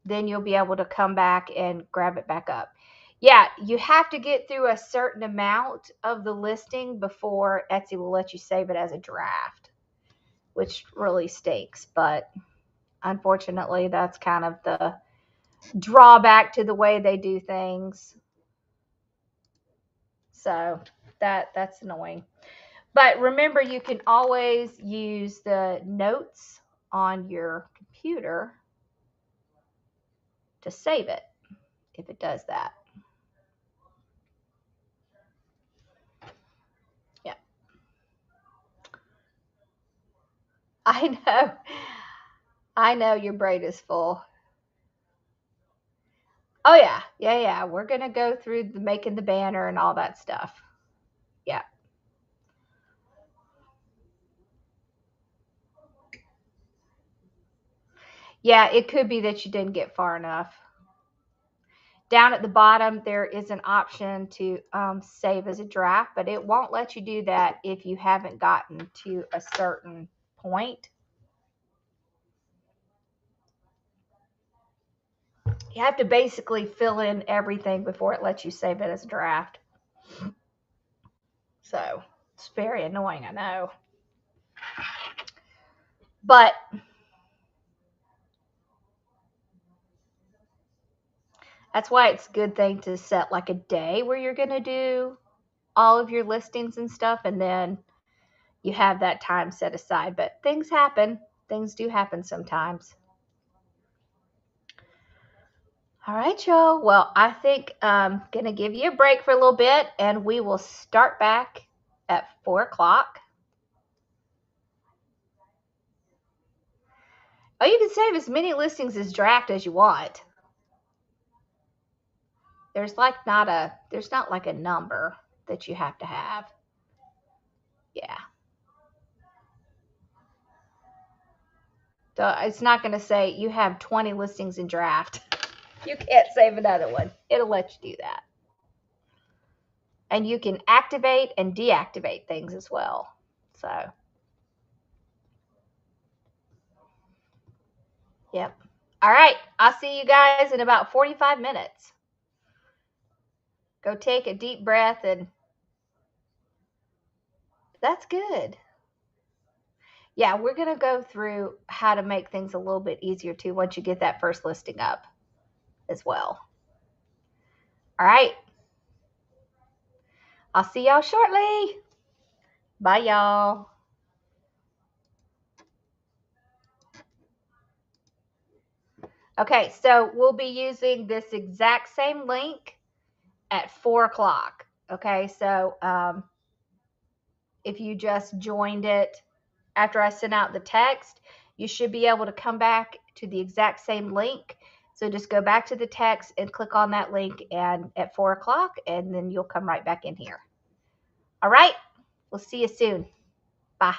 Then you'll be able to come back and grab it back up. Yeah, you have to get through a certain amount of the listing before Etsy will let you save it as a draft, which really stinks. But unfortunately, that's kind of the drawback to the way they do things. So that's annoying. But remember, you can always use the notes on your computer to save it if it does that. Yeah. I know. I know your brain is full. Oh yeah. Yeah, yeah. We're going to go through the making the banner and all that stuff. Yeah. Yeah, it could be that you didn't get far enough. Down at the bottom, there is an option to save as a draft, but it won't let you do that if you haven't gotten to a certain point. You have to basically fill in everything before it lets you save it as a draft. So, It's very annoying, I know. But that's why it's a good thing to set like a day where you're going to do all of your listings and stuff, and then you have that time set aside. But things happen. Things do happen sometimes. All right, y'all. Well, I think I'm going to give you a break for a little bit, and we will start back at 4 o'clock. Oh, you can save as many listings as draft as you want. There's not like a number that you have to have. Yeah. So it's not going to say you have 20 listings in draft. You can't save another one. It'll let you do that. And you can activate and deactivate things as well. So, yep. All right. I'll see you guys in about 45 minutes. Go take a deep breath, and that's good. Yeah, we're going to go through how to make things a little bit easier too once you get that first listing up as well. All right. I'll see y'all shortly. Bye, y'all. Okay, so we'll be using this exact same link at 4 o'clock. Okay, so if you just joined it after I sent out the text, you should be able to come back to the exact same link. So just go back to the text and click on that link and at 4 o'clock, and then you'll come right back in here. All right, we'll see you soon. Bye.